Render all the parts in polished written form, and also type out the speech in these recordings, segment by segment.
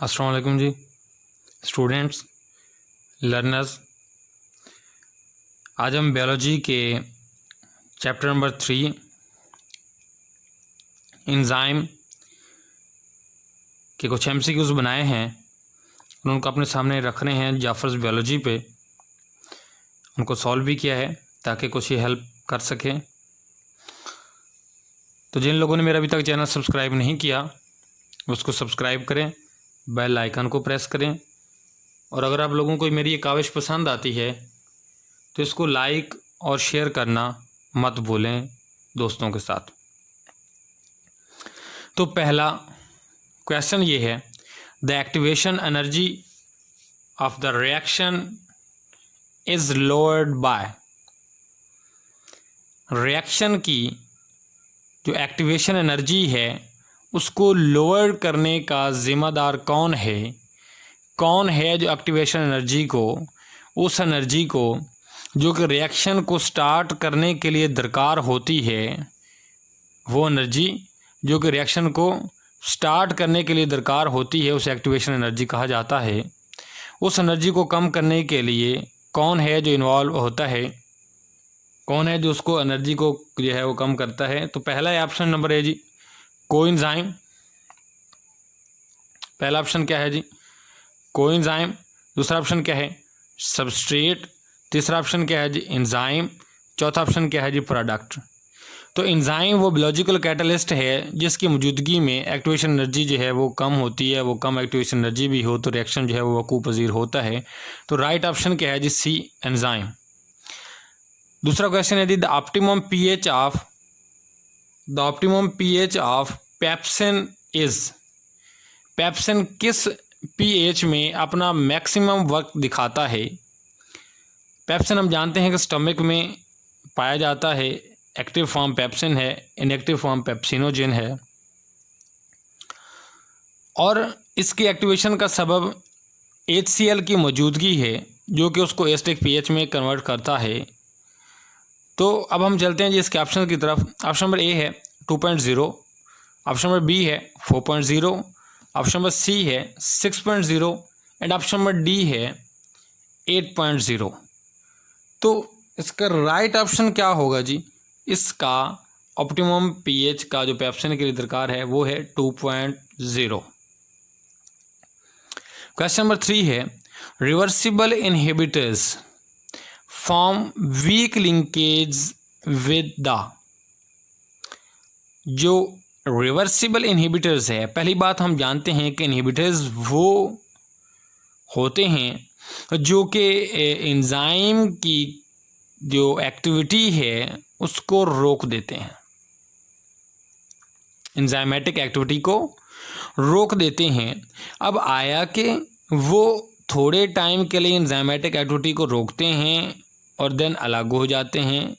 अस्सलाम वालेकुम जी students learners. आज हम बायोलॉजी के चैप्टर नंबर 3 एंजाइम के कुछ एमसीक्यूज़ बनाए हैं और उनको अपने सामने रख रहे हैं जाफर्स बायोलॉजी पे। उनको सॉल्व भी किया है ताकि कुछ ही हेल्प कर सकें। तो जिन लोगों ने मेरा अभी तक चैनल सब्सक्राइब नहीं किया उसको सब्सक्राइब करें, बेल आइकन को प्रेस करें और अगर आप लोगों को मेरी ये काविश पसंद आती है तो इसको लाइक और शेयर करना मत भूलें दोस्तों के साथ। तो पहला क्वेश्चन ये है, the activation energy of the reaction is lowered by. Reaction की जो एक्टिवेशन एनर्जी है उसको लोअर करने का ज़िम्मेदार कौन है? कौन है जो एक्टिवेशन एनर्जी को, उस एनर्जी को जो कि रिएक्शन को स्टार्ट करने के लिए दरकार होती है, वो एनर्जी जो कि रिएक्शन को स्टार्ट करने के लिए दरकार होती है उसे एक्टिवेशन एनर्जी कहा जाता है। उस एनर्जी को कम करने के लिए कौन है जो इन्वॉल्व होता है, कौन है जो उसको एनर्जी को जो है वो कम करता है? तो पहला है ऑप्शन नंबर ए जी, कोएंजाइम। पहला ऑप्शन क्या है जी? कोएंजाइम। दूसरा ऑप्शन क्या है? सबस्ट्रेट। तीसरा ऑप्शन क्या है जी? एंजाइम। चौथा ऑप्शन क्या है जी? प्रोडक्ट। तो एंजाइम वो बायोलॉजिकल कैटलिस्ट है जिसकी मौजूदगी में एक्टिवेशन एनर्जी जो है वो कम होती है। वो कम एक्टिवेशन एनर्जी भी हो तो रिएक्शन जो है वो वकूअ पज़ीर होता है। तो राइट ऑप्शन क्या है जी? सी, एंजाइम। दूसरा क्वेश्चन है the the optimum pH of pepsin is. Pepsin किस पीएच में अपना मैक्सिमम वर्क दिखाता है? पेप्सिन हम जानते हैं कि स्टमक में पाया जाता है। एक्टिव फॉर्म पेप्सिन है, इनएक्टिव फॉर्म पेप्सिनोजेन है और इसकी एक्टिवेशन का सबब HCl की मौजूदगी है जो कि उसको एसिडिक पीएच में कन्वर्ट करता है। तो अब हम चलते हैं जी इसके ऑप्शन की तरफ। ऑप्शन नंबर ए है 2.0, ऑप्शन नंबर बी है 4.0, ऑप्शन नंबर सी है 6.0 एंड ऑप्शन नंबर डी है 8.0। तो इसका राइट ऑप्शन क्या होगा जी? इसका ऑप्टिमम पीएच का जो पेप्सिन के लिए दरकार है वो है 2.0। क्वेश्चन नंबर 3 है, reversible inhibitors form weak linkage with the. जो रिवर्सिबल इनहिबिटर्स है, पहली बात हम जानते हैं कि इनहिबिटर्स वो होते हैं जो कि एंजाइम की जो एक्टिविटी है उसको रोक देते हैं, एंजाइमेटिक एक्टिविटी को रोक देते हैं। अब आया कि वो थोड़े टाइम के लिए एंजाइमेटिक एक्टिविटी को रोकते हैं और देन अलग हो जाते हैं,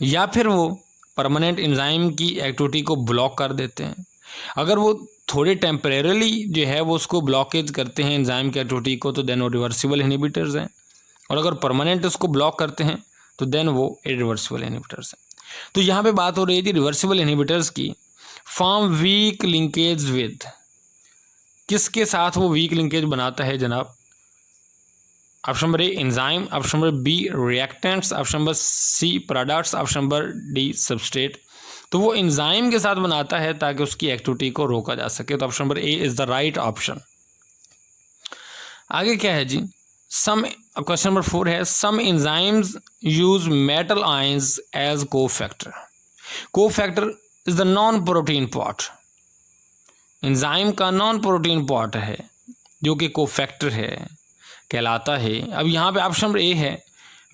या फिर वो परमानेंट एंजाइम की एक्टिविटी को ब्लॉक कर देते हैं। अगर वो थोड़े टेम्परेरली जो है वो उसको ब्लॉकेज करते हैं एंजाइम की एक्टिविटी को तो देन वो रिवर्सिबल इनहिबिटर्स हैं, और अगर परमानेंट उसको ब्लॉक करते हैं तो देन वो इरिवर्सिबल इनहिबिटर्स हैं। तो यहाँ पे बात हो रही है रिवर्सिबल इनहिबिटर्स की। फॉर्म वीक लिंकेज विद, किसके साथ वो वीक लिंकेज बनाता है जनाब? Option number A enzyme, option number B reactants, option number C products, option number D substrate. तो वो एंजाइम के साथ बनाता है ताकि उसकी एक्टिविटी को रोका जा सके। तो option number A is the right option. आगे क्या है जी? क्वेश्चन नंबर 4 है, some enzymes use metal ions as cofactor. Cofactor is the non protein part. Enzyme का नॉन प्रोटीन पार्ट है जो कि कोफैक्टर है कहलाता है। अब यहाँ पे ऑप्शन नंबर ए है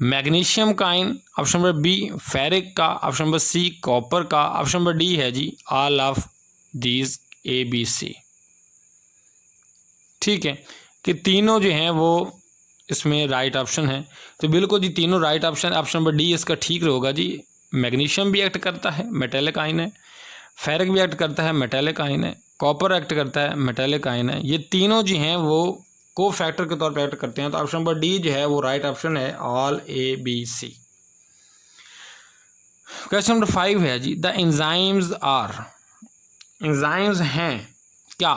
मैग्नीशियम का ion, option number B ferric का, ऑप्शन नंबर सी कॉपर का, ऑप्शन नंबर डी है जी ऑल ऑफ दीज ABC। ठीक है कि तीनों जो हैं वो इसमें राइट ऑप्शन है। तो बिल्कुल जी तीनों right option, option number D इसका ठीक होगा जी। मैग्नीशियम भी एक्ट करता है, मेटेलिक आयन है। फेरिक भी एक्ट करता है, मेटेलिक आयन है। कॉपर एक्ट करता है, मेटेलिक आयन है। ये तीनों जो हैं वो को फैक्टर के तौर पर एक्ट करते हैं। तो ऑप्शन नंबर डी जो है वो राइट ऑप्शन है, ऑल ABC। क्वेश्चन नंबर 5 है जी, द एंजाइम्स आर। एंजाइम्स हैं क्या?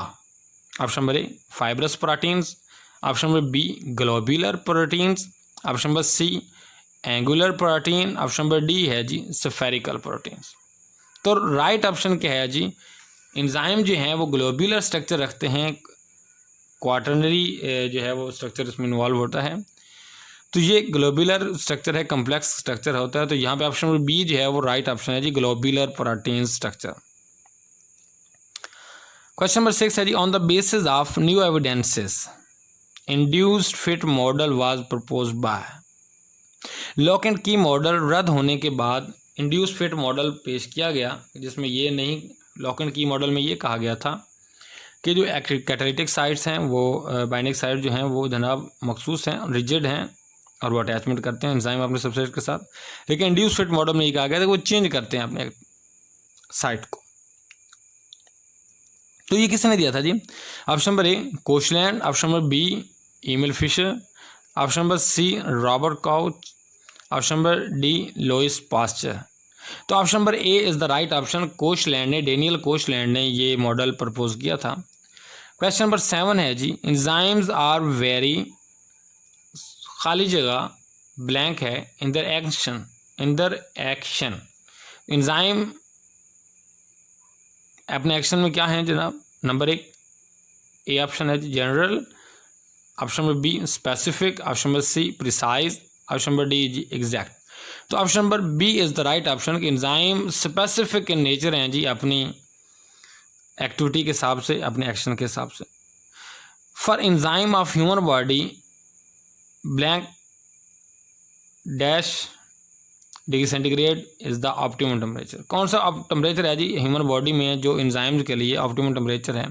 Option number A fibrous proteins, option number B globular proteins, option number C angular protein, option number D है जी स्फेरिकल प्रोटीन्स। तो राइट ऑप्शन क्या है जी, एंजाइम जो हैं वो ग्लोब्यूलर स्ट्रक्चर रखते हैं, क्वाटरनरी जो है वो स्ट्रक्चर इसमें इन्वॉल्व होता है। तो ये ग्लोब्यूलर स्ट्रक्चर है, कम्प्लेक्स स्ट्रक्चर होता है। तो यहाँ पे ऑप्शन नंबर बी जो है वो राइट ऑप्शन है जी, globular protein structure. Question number 6 है जी, on the basis of new evidences induced fit model was proposed by. Lock and key model रद्द होने के बाद इंड्यूस्ड फिट मॉडल पेश किया गया, जिसमें ये नहीं, लॉक एंड की मॉडल में ये कहा गया था कि जो कैटालिटिक साइट्स हैं वो बाइंडिंग साइट जो हैं वो जनाब मखसूस हैं, रिजिड हैं और वो अटैचमेंट करते हैं एंजाइम अपने सबस्ट्रेट के साथ। लेकिन इंड्यूस्ड फिट मॉडल में ये कहा गया था कि वो चेंज करते हैं अपने साइट को। तो ये किसने दिया था जी, option number A Koshland, option number B Emil Fischer, option number C Robert Koch, option number D Louis Pasteur. तो option number A is the right option, Koshland ने, डेनियल कोशलैंड ने ये मॉडल प्रपोज किया था। Question number 7 है जी, enzymes are very, खाली जगह blank है, इन दर एक्शन, एंजाइम अपने एक्शन में क्या है जनाब। नंबर 1 ए ऑप्शन है जी general, option number B specific, option number C precise, option number D जी एग्जैक्ट। तो option number B is the right option कि एंजाइम स्पेसिफिक इन नेचर हैं जी, अपनी एक्टिविटी के हिसाब से, अपने एक्शन के हिसाब से। For enzyme of human body blank dash degree centigrade is the optimum temperature. कौन सा टेम्परेचर है जी ह्यूमन बॉडी में जो एंजाइम्स के लिए ऑप्टिमम टेम्परेचर है।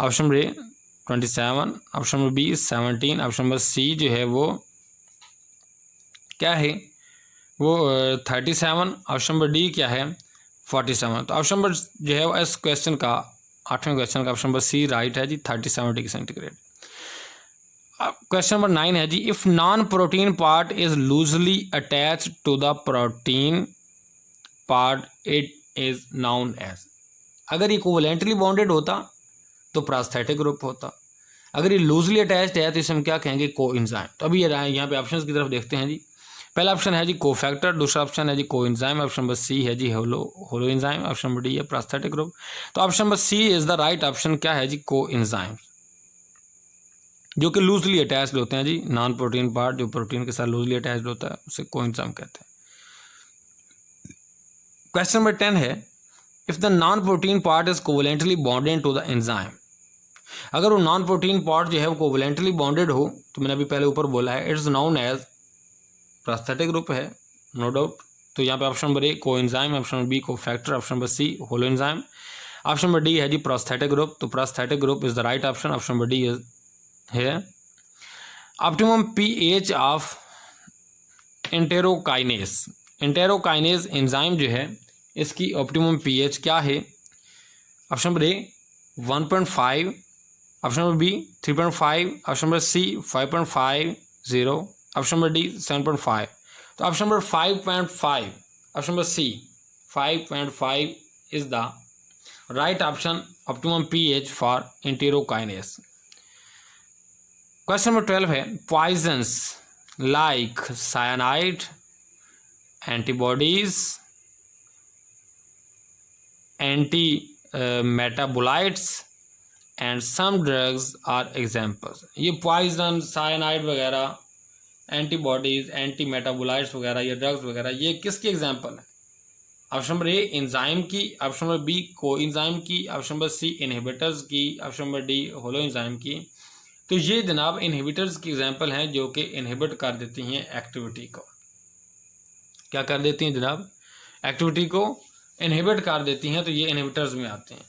Option number A 27, option number B 17, option number C जो है वो क्या है वो 37, ऑप्शन नंबर डी क्या है 47। तो ऑप्शन नंबर जो है वो इस क्वेश्चन का, 8वें क्वेश्चन का ऑप्शन नंबर सी राइट है जी 37 डिग्री सेंटीग्रेड। क्वेश्चन नंबर 9 है जी, if non protein part is loosely attach to the protein part it is known as. अगर ये कोवैलेंटली बॉन्डेड होता तो प्रोस्थेटिक ग्रुप होता, अगर ये लूजली अटैच्ड है तो इसे हम क्या कहेंगे, कोएंजाइम। तो अभी ये रहा है, यहाँ पे ऑप्शंस की तरफ देखते हैं जी। पहला ऑप्शन है जी कोफैक्टर, दूसरा ऑप्शन है जी कोएंजाइम, ऑप्शन नंबर सी है जी holo enzyme, option number D है प्रोस्थेटिक ग्रुप। तो option number C is the right option, क्या है जी कोएंजाइम, जो कि लूजली अटैच्ड होते हैं जी। नॉन प्रोटीन पार्ट जो प्रोटीन के साथ लूजली अटैच्ड होता है उसे कोएंजाइम कहते हैं। क्वेश्चन नंबर 10 है, if the non protein part is covalently bonded to the enzyme. अगर वो नॉन प्रोटीन पार्ट जो है वो कोवैलेंटली बॉन्डेड हो, तो मैंने अभी पहले ऊपर बोला है it's known as prosthetic group है, नो डाउट। तो यहाँ पे option number A coenzyme, option number B cofactor, option number C holo enzyme, option number D है जी प्रोस्थेटिक ग्रुप। तो prosthetic group is the right option, option number D is है। Optimum pH of enterokinase, enterokinase enzyme जो है इसकी optimum pH क्या है। Option number A 1.5, option number B 3.5, option number C 5.50, option number D 7.5। तो option number 5.5, option number C 5.5 is the right option, optimum pH for enterokinase. Question number 12 है, poisons like cyanide, antibodies, anti metabolites and some drugs are examples. ये poison, cyanide वगैरह, antibodies, anti metabolites वगैरह, ये drugs वगैरह, ये किसकी example है। Option number A enzyme की, ऑप्शन नंबर बी कोएंजाइम की, ऑप्शन नंबर सी इनहिबिटर्स की, option number D holo enzyme की। तो ये जनाब इनहिबिटर्स की एग्जाम्पल हैं जो कि इनहिबिट कर देती हैं एक्टिविटी को। क्या कर देती हैं जनाब, एक्टिविटी को इनहिबिट कर देती हैं, तो ये इनहिबिटर्स में आते हैं।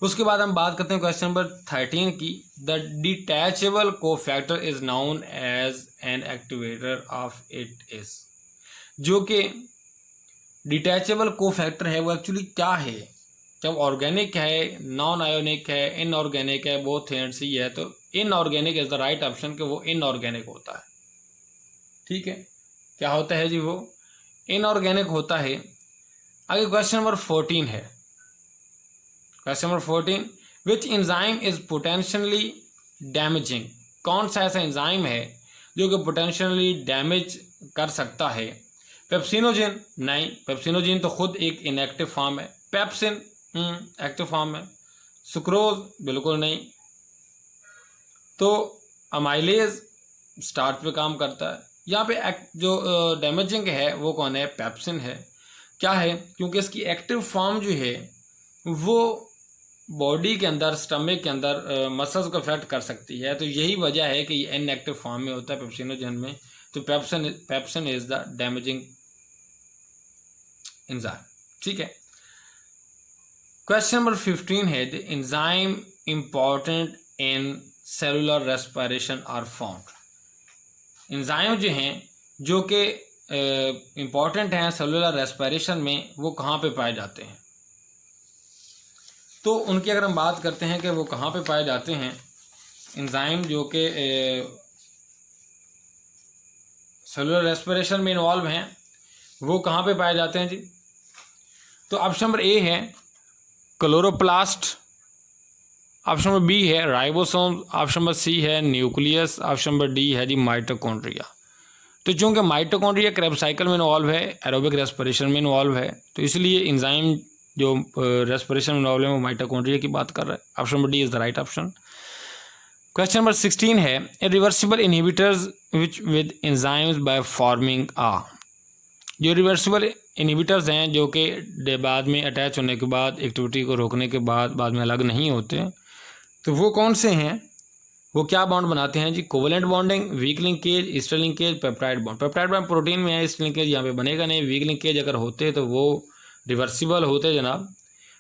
उसके बाद हम बात करते हैं क्वेश्चन नंबर 13 की, the detachable cofactor is known as an activator of it is. जो कि डिटैचेबल कोफैक्टर है वो एक्चुअली क्या है, जब ऑर्गेनिक है, नॉन आयोनिक है, इनऑर्गेनिक है, बोथ एंड सी है, तो inorganic is the right option कि वो इनऑर्गेनिक होता है। ठीक है, क्या होता है जी, वो इनऑर्गेनिक होता है। आगे क्वेश्चन नंबर 14 है, question number 14, which enzyme is potentially damaging, कौन सा ऐसा एंजाइम है जो कि पोटेंशियली डैमेज कर सकता है? पेप्सिनोजेन नहीं, पेप्सिनोजेन तो खुद एक इनएक्टिव फॉर्म है। पेप्सिन एक्टिव फॉर्म है। सुक्रोज बिल्कुल नहीं। तो अमाइलेज स्टार्च पे काम करता है। यहाँ पे जो डैमेजिंग है वो कौन है? पेप्सिन है। क्या है? क्योंकि इसकी एक्टिव फॉर्म जो है वो बॉडी के अंदर, स्टमक के अंदर मसल्स को अफेक्ट कर सकती है। तो यही वजह है कि ये इनएक्टिव फॉर्म में होता है पेप्सिनोजेन में। तो pepsin is the damaging enzyme. ठीक है। क्वेश्चन नंबर 15 है the enzyme important in cellular respiration are found. Enzyme जो हैं जो कि इम्पॉर्टेंट हैं सेलुलर रेस्पिरेशन में, वो कहाँ पे पाए जाते हैं? तो उनकी अगर हम बात करते हैं कि वो कहाँ पे पाए जाते हैं, एंजाइम जो कि सेलुलर रेस्पिरेशन में इन्वॉल्व हैं, वो कहाँ पे पाए जाते हैं जी? तो ऑप्शन नंबर ए है क्लोरोप्लास्ट, ऑप्शन नंबर बी है राइबोसोम, ऑप्शन नंबर सी है न्यूक्लियस, ऑप्शन नंबर डी है जी माइटोकॉन्ड्रिया। तो चूँकि माइटोकॉन्ड्रिया क्रेब्स साइकिल में इन्वॉल्व है, एरोबिक रेस्पिरेशन में इन्वॉल्व है, तो इसलिए एंजाइम जो रेस्पिरेशन में इन्वॉल्व है वो माइटोकॉन्ड्रिया की बात कर रहा है। Option number D is the right option. Question number 16 है reversible inhibitors which with enzymes by forming a. जो रिवर्सिबल इनहिबिटर्स हैं जो कि बाद में अटैच होने के बाद, एक्टिविटी को रोकने के बाद में अलग नहीं होते, तो वो कौन से हैं? वो क्या बॉन्ड बनाते हैं जी? Covalent bonding, weak linkage, ester linkage, peptide bond. Peptide bond protein में है, ईस्टर लिंकेज यहाँ पे बनेगा नहीं। वीक लिंकेज अगर होते तो वो रिवर्सिबल होते जनाब।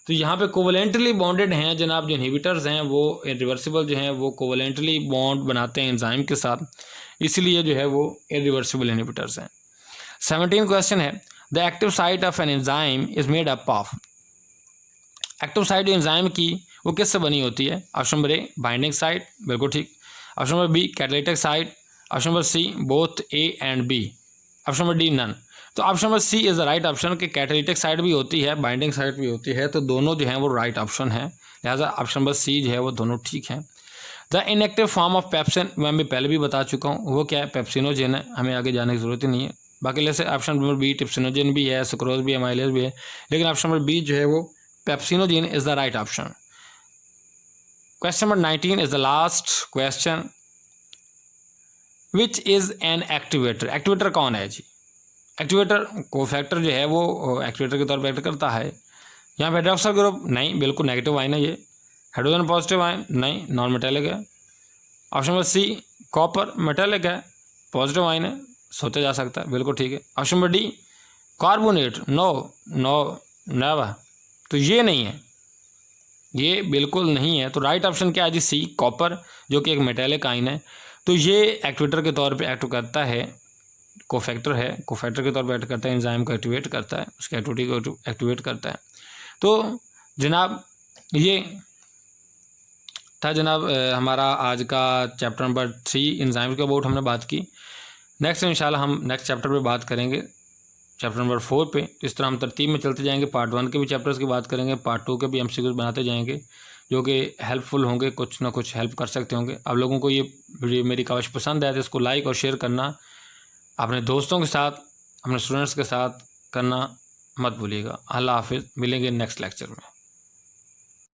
तो यहाँ पे कोवलेंटली बॉन्डेड हैं जनाब, जो इनहिबिटर्स हैं वो इरिवर्सिबल जो हैं वो कोवलेंटली बॉन्ड बनाते हैं एंजाइम के साथ, इसलिए जो है वो इरिवर्सिबल इनहिबिटर्स हैं। 17 क्वेश्चन है the active site of an enzyme is made up of. Active site enzyme की वो किससे बनी होती है? Option number A binding site, बिल्कुल ठीक। Option number B catalytic site, option number C both A and B, option number D none. तो option number C is the right option कि कैटालिटिक साइट भी होती है, बाइंडिंग साइट भी होती है, तो दोनों जो हैं वो राइट ऑप्शन है। लिहाजा ऑप्शन नंबर सी जो है वो दोनों ठीक हैं। The inactive form of pepsin, मैं पहले भी बता चुका हूँ, वो क्या है? पेप्सिनोजेन है, हमें आगे जाने की जरूरत ही नहीं है। बाकी जैसे ऑप्शन नंबर बी टिप्सिनोजेन भी है, सुक्रोज भी है, अमाइलेज भी है, लेकिन ऑप्शन नंबर बी जो है वो pepsinogen is the right option. Question number 19 is the last question. Which is an activator. Activator कौन है जी? एक्टिवेटर कोफैक्टर जो है वो एक्टिवेटर के तौर पर एक्ट करता है। यहाँ पे हाइड्रोक्साइल ग्रुप नहीं, बिल्कुल नेगेटिव आयन है ये। हाइड्रोजन पॉजिटिव आयन नहीं, नॉन मेटेलिक है। Option number C copper metallic है, पॉजिटिव आयन है, सोचा जा सकता है, बिल्कुल ठीक है। Option number D carbonate, no never, तो ये नहीं है, ये बिल्कुल नहीं है। तो राइट ऑप्शन क्या है जी? सी कॉपर, जो कि एक मेटेलिक आयन है। तो ये एक्टिवेटर के तौर पे एक्ट करता है, कोफैक्टर है, कोफैक्टर के तौर पे एक्ट करता है, एंजाइम को एक्टिवेट करता है, उसकी एक्टिविटी को एक्टिवेट करता है। तो जनाब ये था जनाब हमारा आज का चैप्टर नंबर 3 एंजाइम के अबाउट हमने बात की। नेक्स्ट इंशाल्लाह हम नेक्स्ट चैप्टर पे बात करेंगे, चैप्टर नंबर 4 पे। इस तरह हम तरतीब में चलते जाएंगे, पार्ट 1 के भी चैप्टर्स की बात करेंगे, पार्ट 2 के भी MCQs बनाते जाएंगे, जो कि हेल्पफुल होंगे, कुछ ना कुछ हेल्प कर सकते होंगे। आप लोगों को ये वीडियो मेरी काविश पसंद आए तो इसको लाइक और शेयर करना अपने दोस्तों के साथ, अपने स्टूडेंट्स के साथ करना मत भूलिएगा। अल्लाह हाफिज़, मिलेंगे नेक्स्ट लेक्चर में।